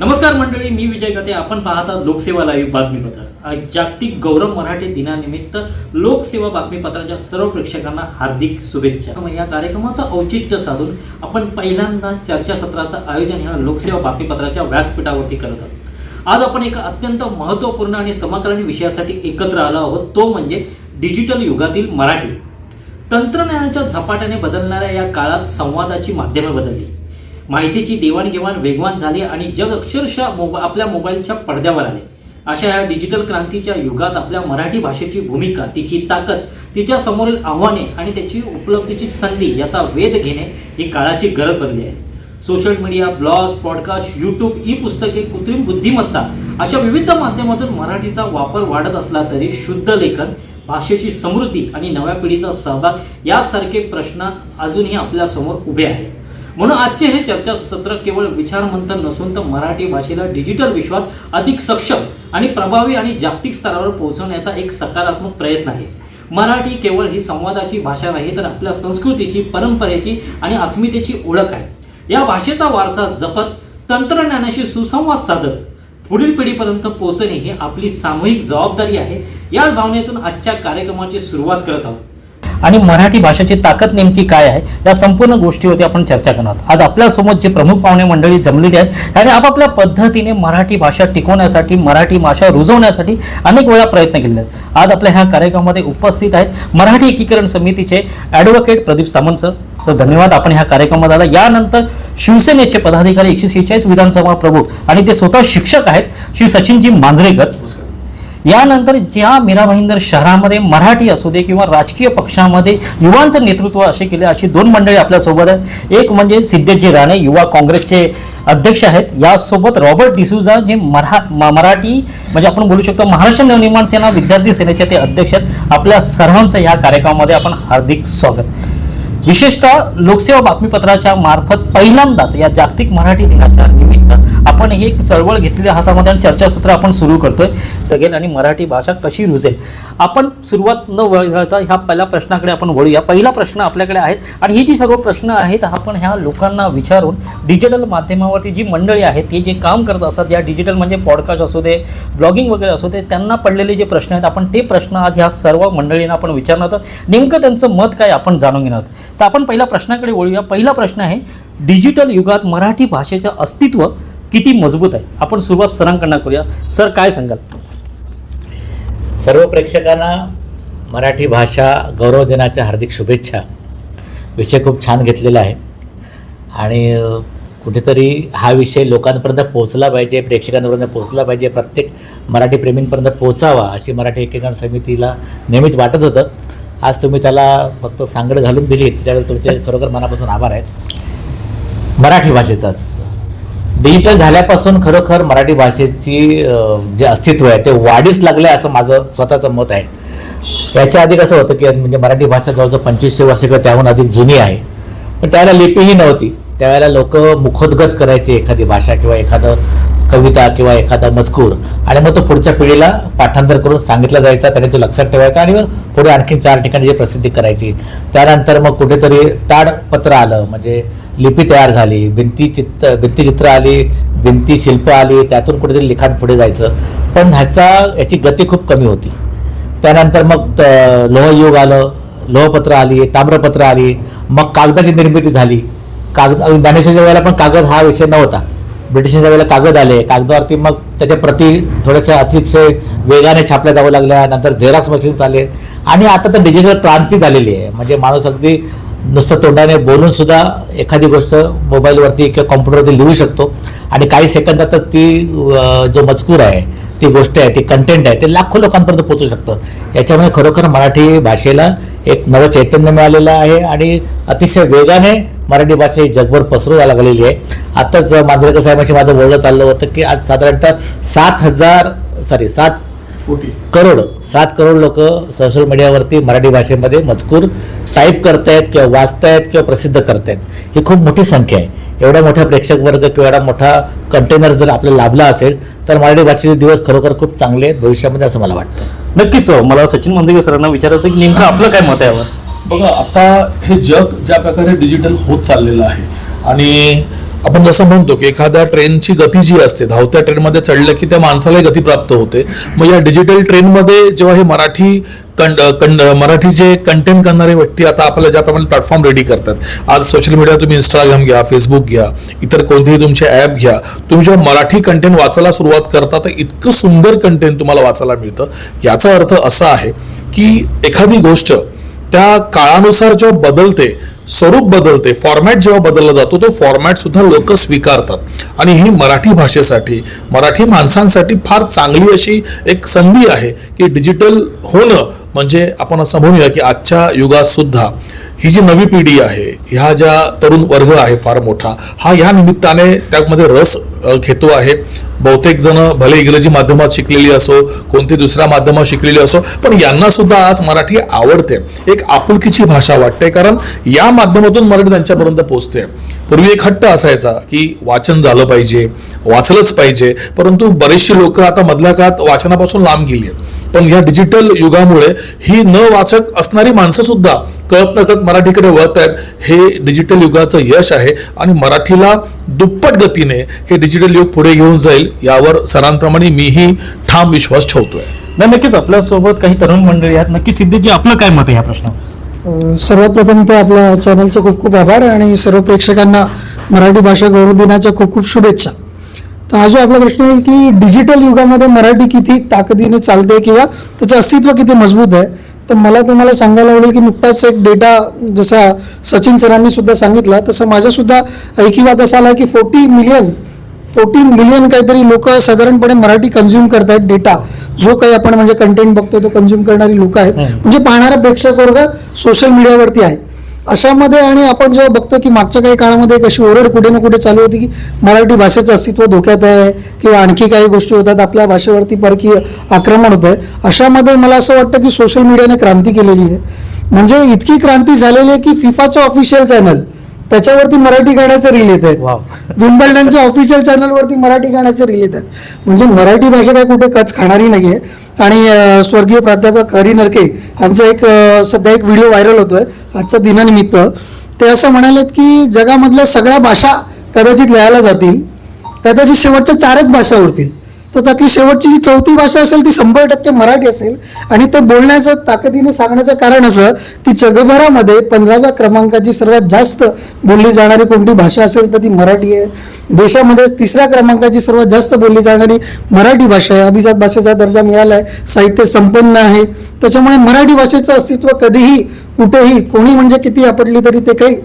नमस्कार मंडळी, मी विजय गते. आपण पाहता लोकसेवा लाईव्ह बातमीपत्र. आज जागतिक गौरव मराठी दिनानिमित्त लोकसेवा बातमीपत्राच्या सर्व प्रेक्षकांना हार्दिक शुभेच्छा. या कार्यक्रमाचं औचित्य साधून आपण पहिल्यांदा चर्चासत्राचं आयोजन ह्या लोकसेवा बातमीपत्राच्या व्यासपीठावरती करत आहोत. आज आपण एका अत्यंत महत्त्वपूर्ण आणि समकालीन विषयासाठी एकत्र आलो आहोत, तो म्हणजे डिजिटल युगातील मराठी. तंत्रज्ञानाच्या झपाट्याने बदलणाऱ्या या काळात संवादाची माध्यमे बदलली, माहितीची देवाणघेवाण वेगवान झाली आणि जग अक्षरशः आपल्या मोबाईलच्या पडद्यावर आले. अशा ह्या डिजिटल क्रांतीच्या युगात आपल्या मराठी भाषेची भूमिका, तिची ताकद, तिच्या समोरील आव्हाने आणि त्याची उपलब्धीची संधी याचा वेध घेणे ही काळाची गरज बनली आहे. Social media, blog, podcast, YouTube, E पुस्तके, कृत्रिम बुद्धिमत्ता अशा विविध माध्यमातून मराठीचा वापर वाढत असला तरी शुद्ध लेखन, भाषेची समृद्धी आणि नव्या पिढीचा सहभाग यासारखे प्रश्न अजूनही आपल्यासमोर उभे आहेत. म्हणून आजचे हे चर्चासत्र केवळ विचारमंथन नसून तर मराठी भाषेला डिजिटल विश्वात अधिक सक्षम आणि प्रभावी आणि जागतिक स्तरावर पोहोचवण्याचा एक सकारात्मक प्रयत्न आहे. मराठी केवळ ही संवादाची भाषा नाही, तर आपल्या संस्कृतीची, परंपरेची आणि अस्मितेची ओळख आहे. या भाषेचा वारसा जपत, तंत्रज्ञानाशी सुसंवाद साधत पुढील पिढीपर्यंत पोहोचणे ही आपली सामूहिक जबाबदारी आहे. याच भावनेतून आजच्या कार्यक्रमाची सुरुवात करत आहोत आणि मराठी भाषेची ताकद नेमकी काय आहे या संपूर्ण गोष्टीवरती आपण चर्चा करणार आहोत. आज आपल्यासमोर जे प्रमुख पाहुणे मंडळी जमलेली आहेत आणि आपापल्या पद्धतीने मराठी भाषा टिकवण्यासाठी, मराठी भाषा रुजवण्यासाठी अनेक वेळा प्रयत्न केले आहेत. आज आपल्या ह्या कार्यक्रमामध्ये उपस्थित आहेत मराठी एकीकरण समितीचे ॲडव्होकेट प्रदीप सामंत सर. धन्यवाद, आपण ह्या कार्यक्रमात आला. यानंतर शिवसेनेचे पदाधिकारी 146 विधानसभा प्रमुख आणि ते स्वतः शिक्षक आहेत श्री सचिनजी मांजरेकर. यानंतर ज्या मीरा भाईंदर शहरामध्ये मराठी असू दे किंवा राजकीय पक्षामध्ये युवांचं नेतृत्व असे केले, अशी दोन मंडळी आपल्यासोबत आहेत. एक म्हणजे सिद्धेशजी राणे, युवा काँग्रेसचे अध्यक्ष आहेत. यासोबत रॉबर्ट डिसूजा, जे मराठी म्हणजे आपण बोलू शकतो महाराष्ट्र नवनिर्माण सेना विद्यार्थी सेनेचे ते अध्यक्ष आहेत. आपल्या सर्वांचं या कार्यक्रमामध्ये आपण हार्दिक स्वागत. विशेषतः लोकसेवा बातमीपत्राच्या मार्फत पहिल्यांदाच या जागतिक मराठी दिनाच्या निमित्त आपण ही एक चळवळ घेतलेल्या हातामध्ये आणि चर्चासत्र आपण सुरू करतोय लगेच. आणि मराठी भाषा कशी रुजेल, आपण सुरुवात न वळता ह्या पहिल्या प्रश्नाकडे आपण वळूया. पहिला प्रश्न आपल्याकडे आहेत आणि ही जी सर्व प्रश्न आहेत आपण ह्या लोकांना विचारून डिजिटल माध्यमावरती जी मंडळी आहेत ते जे काम करत असतात, या डिजिटल म्हणजे पॉडकास्ट असू दे, ब्लॉगिंग वगैरे असू दे, त्यांना पडलेले जे प्रश्न आहेत आपण ते प्रश्न आज ह्या सर्व मंडळींना आपण विचारणार आहोत. नेमकं त्यांचं मत काय आपण जाणून घेणार आहोत. तर आपण पहिल्या प्रश्नाकडे वळूया. पहिला प्रश्न आहे, डिजिटल युगात मराठी भाषेचं अस्तित्व किती मजबूत आहे? आपण सुरुवात सरांकडनं करूया. सर, काय सांगाल? सर्व प्रेक्षकांना मराठी भाषा गौरव दिनाच्या हार्दिक शुभेच्छा. विषय खूप छान घेतलेला आहे आणि कुठेतरी हा विषय लोकांपर्यंत पोहोचला पाहिजे, प्रेक्षकांपर्यंत पोहोचला पाहिजे, प्रत्येक मराठी प्रेमींपर्यंत पोहोचावा अशी मराठी एकीकरण समितीला नेहमीच वाटत होतं. आज तुम्ही त्याला फक्त सांगड घालून दिली, त्याच्यावेळी तुमचे खरोखर मनापासून आभार आहेत. मराठी भाषेचाच डिजिटल झाल्यापासून खरोखर मराठी भाषेची जे अस्तित्व आहे ते वाढीस लागलं आहे असं माझं स्वतःचं मत आहे. याच्या आधी कसं होतं की म्हणजे मराठी भाषा जवळजवळ 2500 वर्ष किंवा त्याहून अधिक जुनी आहे, पण त्यावेळेला लिपीही नव्हती. त्यावेळेला लोक मुखोद्गत करायचे एखादी भाषा किंवा एखादं कविता किंवा एखादा मजकूर आणि मग तो पुढच्या पिढीला पाठांतर करून सांगितला जायचा, त्याने तो लक्षात ठेवायचा आणि मग पुढे आणखीन 4 ठिकाणी जे प्रसिद्धी करायची. त्यानंतर मग कुठेतरी ताडपत्र आलं, म्हणजे लिपी तयार झाली, भिंतीचित्र आली, भिंतीशिल्प आली, त्यातून कुठेतरी लिखाण पुढे जायचं. पण याची गती खूप कमी होती. त्यानंतर मग लोहयुग आलं, लोहपत्र आली, ताम्रपत्र आली, मग कागदाची निर्मिती झाली. ज्ञानेश्वरीच्या वेळेला पण कागद हा विषय नव्हता. ब्रिटिशांच्या वेळेला कागद आले, कागदावरती मग त्याच्या प्रती थोड्याशा अतिशय वेगाने छापल्या जावं लागल्या. नंतर झेरॉक्स मशीन्स आले आणि आता तर डिजिटल क्रांती झालेली आहे. म्हणजे माणूस अगदी नुसतं तोंडाने बोलून सुद्धा एखादी गोष्ट मोबाईलवरती किंवा कॉम्प्युटरवरती लिहू शकतो आणि काही सेकंदातच ती जो मजकूर आहे, ती गोष्ट आहे, ती कंटेंट आहे, ते लाखो लोकांपर्यंत पोहोचू शकतं. याच्यामुळे खरोखर मराठी भाषेला एक नवं चैतन्य मिळालेलं आहे आणि अतिशय वेगाने मराठी भाषा ही जगभर पसरू लागलेली आहे. आत्ताच मांजरेकर साहेबांशी माझं बोलणं चाललं होतं की आज साधारणतः 7 करोड लोक सोशल मीडियावरती मराठी भाषेमध्ये मजकूर टाईप करतायत किंवा वाचतायत किंवा प्रसिद्ध करतायत. ही खूप मोठी संख्या आहे. एवढा मोठा प्रेक्षक वर्ग किंवा एवढा मोठा कंटेनर जर आपल्याला लाभला असेल तर मराठी भाषेचे दिवस खरोखर खूप चांगले आहेत भविष्यामध्ये असं मला वाटतं. नक्कीच. मला सचिन मांजरेकर सरांना विचारायचं की नेमकं आपलं काय मत आहे यावर? बघा, आता हे जग ज्या प्रकारे डिजिटल होत चाललेलं आहे आणि आपण जसं म्हणतो की एखाद्या ट्रेनची गती जी असते, धावत्या ट्रेनमध्ये चढलं की त्या माणसाला गती प्राप्त होते. मग या डिजिटल ट्रेनमध्ये जेव्हा हे मराठी जे कंटेंट करणारे व्यक्ती आता आपल्याला ज्याप्रमाणे प्लॅटफॉर्म रेडी करतात, आज सोशल मीडिया तुम्ही इंस्टाग्राम घ्या, फेसबुक घ्या, इतर कोणतेही तुमचे ॲप घ्या, तुम्ही जेव्हा मराठी कंटेंट वाचायला सुरुवात करता तर इतकं सुंदर कंटेंट तुम्हाला वाचायला मिळतं. याचा अर्थ असा आहे की एखादी गोष्ट त्या काळानुसार जेव्हा बदलते, स्वरूप बदलते, फॉर्मॅट जेव्हा बदलला जातो तो फॉर्मॅट सुद्धा लोक स्वीकारतात आणि ही मराठी भाषेसाठी, मराठी माणसांसाठी फार चांगली अशी एक संधी आहे की डिजिटल होणं म्हणजे आपण असं म्हणूया की आजच्या युगात सुद्धा ही जी नवी पिढी आहे, ह्या ज्या तरुण वर्ग आहे फार मोठा, हा ह्या निमित्ताने त्यामध्ये रस घेतो आहे. बहुतेक जण भले इंग्रजी माध्यमात शिकलेली असो, कोणती दुसऱ्या माध्यमात शिकलेली असो, पण यांना सुद्धा आज मराठी आवडते. एक आपुलकीची भाषा वाटते कारण या माध्यमातून मराठी त्यांच्यापर्यंत पोहोचते. पूर्वी एक हट्ट असायचा की वाचन झालं पाहिजे, वाचलंच पाहिजे, परंतु बरेचशी लोक आता मधल्या काळात वाचनापासून लांब गेली आहेत. पण या डिजिटल युगामुळे ही न वाचक असणारी माणसं सुद्धा कळत नकळत मराठीकडे वळत आहेत. हे डिजिटल युगाचं यश आहे आणि मराठीला दुप्पट गतीने हे डिजिटल युग पुढे घेऊन जाईल यावर सरांप्रमाणे मीही ठाम विश्वास ठेवतोय. नाही, नक्कीच आपल्यासोबत काही तरुण मंडळी आहेत. नक्की सिद्धीजी, आपलं काय मत आहे या प्रश्नावर? सर्वात प्रथम तर आपल्या चॅनलचे खूप खूप आभार आणि सर्व प्रेक्षकांना मराठी भाषा गौरव दिनाच्या खूप खूप शुभेच्छा. तर हा जो आपला प्रश्न आहे की डिजिटल युगामध्ये मराठी किती ताकदीने चालते किंवा त्याचं अस्तित्व किती मजबूत आहे, तर मला तुम्हाला सांगायला आवडेल की नुकताच एक डेटा जसा सचिन सरांनी सुद्धा सांगितला तसं माझ्यासुद्धा ऐकिवात असा आला की 14 मिलियन काहीतरी लोक साधारणपणे मराठी कंझ्युम करतायत. डेटा जो काही आपण म्हणजे कंटेंट बघतो तो कंझ्युम करणारी लोक आहेत, म्हणजे पाहणारा प्रेक्षक वर्ग सोशल मीडियावरती आहे. अशामध्ये आणि आपण जेव्हा बघतो की मागच्या काही काळामध्ये एक अशी ओरड कुठे ना कुठे चालू होती की मराठी भाषेचं अस्तित्व धोक्यात आहे किंवा आणखी काही गोष्टी होतात, आपल्या भाषेवरती परकीय आक्रमण होत आहे. अशामध्ये मला असं वाटतं की सोशल मीडियाने क्रांती केलेली आहे. म्हणजे इतकी क्रांती झालेली आहे की फिफाचं ऑफिशियल चॅनल त्याच्यावरती मराठी गाण्याचे रील येत आहेत, विम्बल्डनच्या ऑफिशियल चॅनलवरती मराठी गाण्याचे रील येत आहेत. म्हणजे मराठी भाषा काय कुठे कच खाणारी नाही आहे. आणि स्वर्गीय प्राध्यापक हरी नरके यांचा एक सध्या एक व्हिडिओ व्हायरल होतोय आजच्या दिनानिमित्त. ते असं म्हणालेत की जगामधल्या सगळ्या भाषा कदाचित लयाला जातील, कदाचित शेवटच्या 4 भाषा उरतील, तर त्यातली शेवटची जी 4थी भाषा असेल ती 100% मराठी असेल. आणि ते बोलण्याचं ताकदीने सांगण्याचं कारण असं की जगभरामध्ये 15व्या क्रमांकाची सर्वात जास्त बोलली जाणारी कोणती भाषा असेल तर ती मराठी आहे. देशामध्ये 3ऱ्या क्रमांकाची सर्वात जास्त बोलली जाणारी मराठी भाषा आहे. अभिजात भाषेचा दर्जा मिळाला आहे, साहित्य संपन्न आहे. त्याच्यामुळे मराठी भाषेचं अस्तित्व कधीही कुठेही कोणी म्हणजे किती आपटली तरी ते काही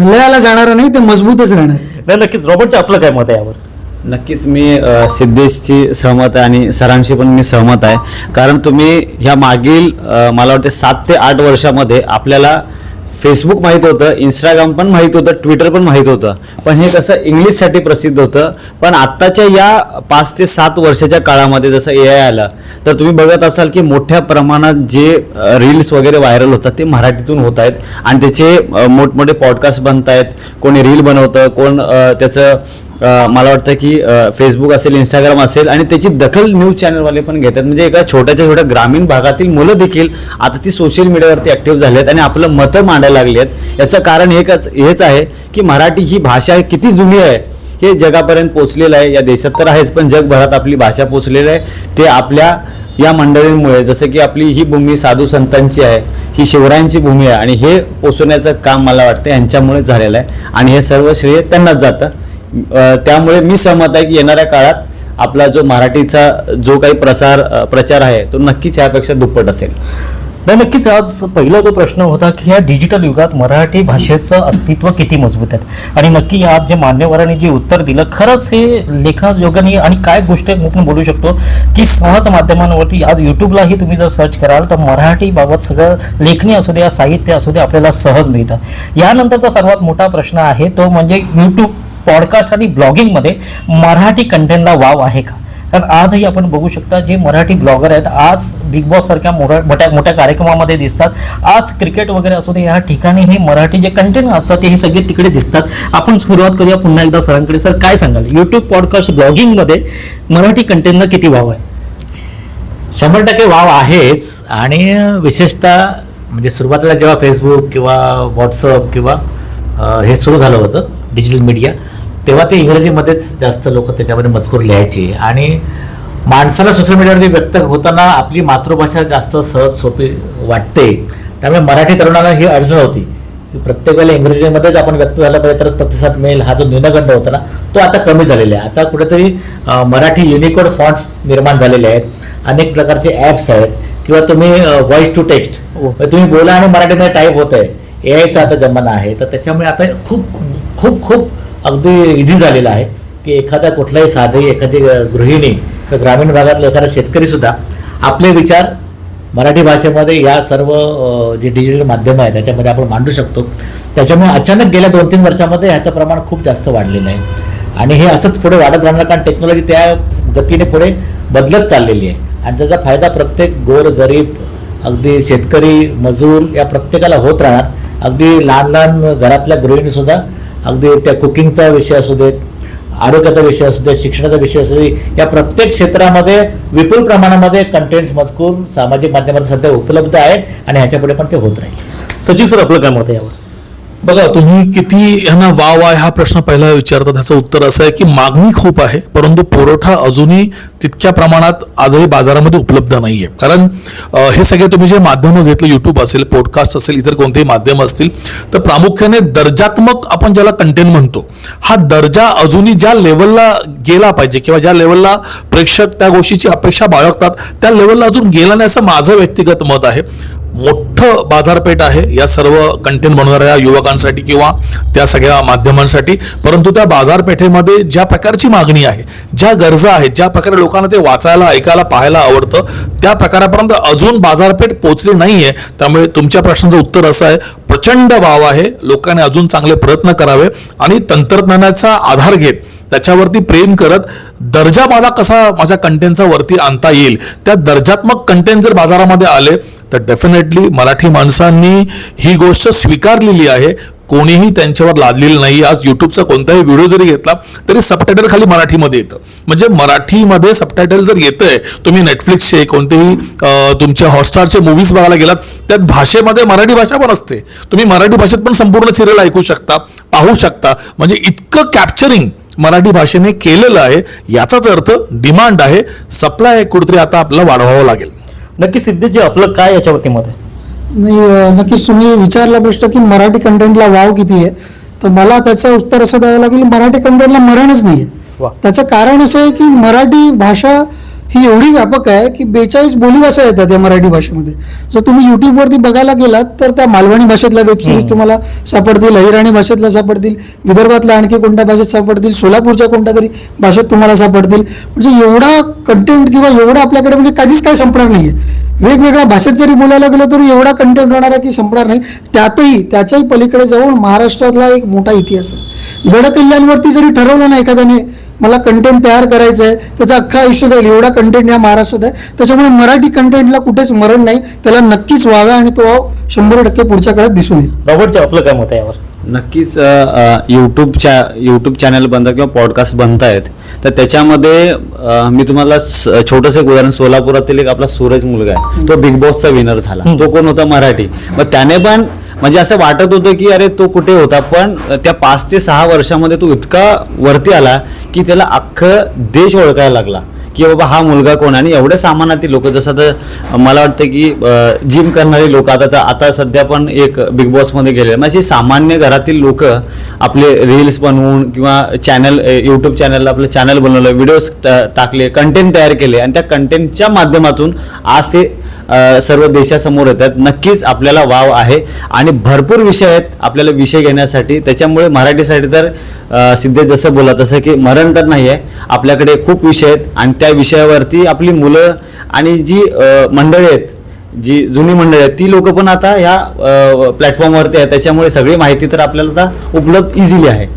लयाला जाणारं नाही, ते मजबूतच राहणार. नाही, नक्कीच. रॉबर्टचं आपलं काय मत आहे यावर? नक्कीच मी सिद्धेशची सहमत आहे आणि सरांशी पण मी सहमत आहे. कारण तुम्ही ह्या मागील मला वाटते 7 ते 8 वर्षामध्ये आपल्याला फेसबुक माहीत होतं, इंस्टाग्राम पण माहीत होतं, ट्विटर पण माहीत होतं, पण हे कसं इंग्लिशसाठी प्रसिद्ध होतं. पण आत्ताच्या या 5 ते 7 वर्षाच्या काळामध्ये जसं AI आलं तर तुम्ही बघत असाल की मोठ्या प्रमाणात जे रील्स वगैरे व्हायरल होतात ते मराठीतून होत आहेत आणि त्याचे मोठमोठे पॉडकास्ट बनत आहेत. कोणी रील बनवतं, कोण त्याचं मला वाटतं की फेसबुक असेल, इंस्टाग्राम असेल आणि त्याची दखल न्यूज चॅनलवाले पण घेतात. म्हणजे एका छोट्या ग्रामीण भागातील मुलं देखील आता ती सोशल मीडियावरती ॲक्टिव्ह झाली आहेत आणि आपलं मतं मांडायला लागली आहेत. याचं कारण हेच आहे की मराठी ही भाषा किती जुनी आहे हे जगापर्यंत पोचलेलं आहे. या देशात तर आहेच, पण जगभरात आपली भाषा पोचलेली आहे. ते आपल्या या मंडळींमुळे, जसं की आपली ही भूमी साधू संतांची आहे, ही शिवरायांची भूमी आहे आणि हे पोचवण्याचं काम मला वाटतं यांच्यामुळे झालेलं आहे आणि हे सर्व श्रेय त्यांनाच जातं. त्यामुळे मी सहमत आहे की येणाऱ्या काळात आपला जो मराठीचा जो काही प्रचार आहे तो नक्कीच यापेक्षा दुप्पट असेल. नाही, नक्कीच. आज पहिला जो प्रश्न होता की ह्या डिजिटल युगात मराठी भाषेचं अस्तित्व किती मजबूत आहे आणि नक्की आज जे मान्यवरांनी जे उत्तर दिलं खरंच हे लेखनाच योग्य नाही. आणि काय गोष्ट आपण बोलू शकतो की समाज माध्यमांवरती आज यूट्यूबलाही तुम्ही जर सर्च कराल तर मराठीबाबत सगळं लेखणी असू दे, साहित्य असू दे, आपल्याला सहज मिळतं. यानंतरचा सर्वात मोठा प्रश्न आहे तो म्हणजे यूट्यूब, पॉडकास्ट आणि ब्लॉगिंगमध्ये मराठी कंटेंटला वाव आहे का? कारण आजही आपण बघू शकता जे मराठी ब्लॉगर आहेत आज बिग बॉस सारख्या मोठ्या कार्यक्रमामध्ये दिसतात. आज क्रिकेट वगैरे असू दे या ठिकाणी हे मराठी जे कंटेंट असतात ते हे सगळे तिकडे दिसतात. आपण सुरुवात करूया पुन्हा एकदा सरांकडे. सर, काय सांगाल यूट्यूब, पॉडकास्ट, ब्लॉगिंगमध्ये मराठी कंटेंटला किती वाव आहे? 100% वाव आहेच. आणि विशेषतः म्हणजे सुरुवातीला जेव्हा फेसबुक किंवा व्हॉट्सअप किंवा हे सुरू झालं होतं डिजिटल मीडिया, तेव्हा ते इंग्रजीमध्येच जास्त लोक त्याच्यामध्ये मजकूर लिहायचे आणि माणसाला सोशल मीडियावरती व्यक्त होताना आपली मातृभाषा जास्त सहज सोपी वाटते. त्यामुळे मराठी तरुणाला ही अडचण होती की प्रत्येक वेळेला इंग्रजीमध्येच आपण व्यक्त झालं पाहिजे तरच प्रतिसाद मिळेल, हा जो न्यूनगंड होता ना तो आता कमी झालेला आहे. आता कुठेतरी मराठी युनिकोड फॉन्ट्स निर्माण झालेले आहेत, अनेक प्रकारचे ॲप्स आहेत किंवा तुम्ही व्हॉइस टू टेक्स्ट तुम्ही बोला आणि मराठीमध्ये टाईप होत आहे. एआयचा आता जमाना आहे, तर त्याच्यामुळे आता खूप खूप खूप अगदी इझी झालेलं आहे की एखादा कुठलाही साधी एखादी गृहिणी किंवा ग्रामीण भागातला एखादा शेतकरीसुद्धा आपले विचार मराठी भाषेमध्ये या सर्व जे डिजिटल माध्यम आहे त्याच्यामध्ये आपण मांडू शकतो. त्याच्यामुळे अचानक गेल्या 2-3 वर्षामध्ये ह्याचं प्रमाण खूप जास्त वाढलेलं आहे आणि हे असंच पुढे वाढत राहणार कारण टेक्नॉलॉजी त्या गतीने पुढे बदलत चाललेली आहे आणि त्याचा फायदा प्रत्येक गोर गरीब अगदी शेतकरी मजूर या प्रत्येकाला होत राहणार. अगदी लहान लहान घरातल्या गृहिणीसुद्धा अगदी त्या कुकिंगचा विषय असू देत, आरोग्याचा विषय असू दे, शिक्षणाचा विषय असू दे, या प्रत्येक क्षेत्रामध्ये विपुल प्रमाणामध्ये कंटेंट्स मजकूर सामाजिक माध्यमात सध्या उपलब्ध आहेत आणि ह्याच्यापुढे पण ते होत राहील. सचिव सर, आपलं काय मत आहे यावर? बघा, तुम्ही किती यांना वाव आहे हा प्रश्न पहिला विचारता. त्याचं उत्तर असं आहे की मागणी खूप आहे परंतु पुरवठा अजूनही तितक्या प्रमाणात आजही बाजारामध्ये उपलब्ध नाहीये. कारण हे सगळे तुम्ही जे माध्यमं घेतलं, युट्यूब असेल, पॉडकास्ट असेल, इतर कोणतेही माध्यम असतील, तर प्रामुख्याने दर्जात्मक आपण ज्याला कंटेंट म्हणतो, हा दर्जा अजूनही ज्या लेवलला गेला पाहिजे किंवा ज्या लेवलला प्रेक्षक त्या गोष्टीची अपेक्षा बाळगतात त्या लेवलला अजून गेला नाही असं माझं व्यक्तिगत मत आहे. मोठं बाजारपेठ आहे या सर्व कंटेंट बनवणाऱ्या युवकांसाठी किंवा त्या सगळ्या माध्यमांसाठी, परंतु त्या बाजारपेठेमध्ये ज्या प्रकारची मागणी आहे, ज्या गरजा आहेत, ज्या प्रकारे लोकांना ते वाचायला, ऐकायला, पाहायला आवडतं त्या प्रकारापर्यंत अजून बाजारपेठ पोहोचली नाहीये. त्यामुळे तुमच्या प्रश्नाचं उत्तर असं आहे, प्रचंड वाव आहे. लोकांनी अजून चांगले प्रयत्न करावे आणि तंत्रज्ञानाचा आधार घेत त्याच्यावरती प्रेम करत दर्जा माझा कसा माझ्या कंटेंटचा वरती आणता येईल, त्या दर्जात्मक कंटेंट जर बाजारामध्ये आले तर डेफिनेटली मराठी माणसांनी ही गोष्ट स्वीकारलेली आहे. कोणीही त्यांच्यावर लादलेलं नाही. आज युट्यूबचा कोणताही व्हिडिओ जरी घेतला तरी सबटायटल खाली मराठीमध्ये येतं. म्हणजे मराठीमध्ये सबटायटल जर येतंय, तुम्ही नेटफ्लिक्सचे कोणतेही तुमच्या हॉटस्टारचे मूव्हीज बघायला गेलात त्यात भाषेमध्ये मराठी भाषा पण असते. तुम्ही मराठी भाषेत पण संपूर्ण सिरियल ऐकू शकता, पाहू शकता. म्हणजे इतकं कॅप्चरिंग मराठी भाषेने केलेलं आहे. याचाच अर्थ डिमांड आहे, सप्लाय कुठेतरी आता आपल्याला वाढवावं लागेल. नक्की सिद्धेशजी, आपलं काय याच्यावरती मत आहे? नाही, नक्कीच तुम्ही विचारला प्रश्न की मराठी कंटेंटला वाव किती आहे, तर मला त्याचं उत्तर असं द्यावं लागेल, मराठी कंटेंटला मरणच नाही आहे. त्याचं कारण असं आहे की मराठी भाषा ही एवढी व्यापक आहे की 42 बोलीभाषा येतात या मराठी भाषेमध्ये. जर तुम्ही युट्यूबवरती बघायला गेलात तर त्या मालवणी भाषेतल्या वेबसिरीज तुम्हाला सापडतील, अहिराणी भाषेतल्या सापडतील, विदर्भातल्या आणखी कोणत्या भाषेत सापडतील, सोलापूरच्या कोणत्या तरी भाषेत तुम्हाला सापडतील. म्हणजे एवढा कंटेंट किंवा एवढं आपल्याकडे म्हणजे कधीच काय संपणार नाही आहे. वेगवेगळ्या भाषेत जरी बोलायला गेलो तरी एवढा कंटेंट होणार आहे की संपणार नाही. त्याच्याही पलीकडे जाऊन महाराष्ट्रातला एक मोठा इतिहास आहे. गड किल्ल्यांवरती जरी ठरवलं ना एखाद्याने मला कंटेंट तयार करायचं आहे, त्याचं अख्खं आयुष्य जाईल एवढा कंटेंट या महाराष्ट्रात आहे. त्याच्यामुळे मराठी कंटेंटला कुठेच मरण नाही, त्याला नक्कीच वाव आहे आणि तो वाव 100% पुढच्या काळात दिसून येईल. रॉबर्टचं आपलं काय मत आहे यावर? नक्कीच यूट्यूब चॅनल बनतात किंवा पॉडकास्ट बनतायत, तर त्याच्यामध्ये मी तुम्हाला छोटंसं एक उदाहरण, सोलापुरातील एक आपला सूरज मुलगा आहे, तो बिग बॉसचा विनर झाला. तो कोण होता? मराठी. मग त्याने पण म्हणजे असं वाटत होतं की अरे तो कुठे होता, पण त्या 5 ते 6 वर्षामध्ये तो इतका वरती आला की त्याला अख्खं देश ओळखायला लागला की बाबा हा मुलगा कोण. आणि एवढ्या सामानातील लोक, जसं तर मला वाटतं की जिम करणारी लोक आता सध्या पण एक बिग बॉसमध्ये गेले. म्हणजे सामान्य घरातील लोक आपले रील्स बनवून किंवा यूट्यूब चॅनलला आपलं चॅनल बनवलं, व्हिडिओज टाकले, कंटेंट तयार केले आणि त्या कंटेंटच्या माध्यमातून आज ते सर्व देशासमोर येतात. नक्कीच आपल्याला वाव आहे आणि भरपूर विषय आहेत आपल्याला विषय घेण्यासाठी. त्याच्यामुळे मराठीसाठी तर सिद्धेश जसं बोला तसं की मरण तर नाही आहे, आपल्याकडे खूप विषय आहेत आणि त्या विषयावरती आपली मुलं आणि जी मंडळी आहेत, जी जुनी मंडळी आहेत, ती लोक पण आता ह्या प्लॅटफॉर्मवरती आहेत. त्याच्यामुळे सगळी माहिती तर आपल्याला आता उपलब्ध इझिली आहे.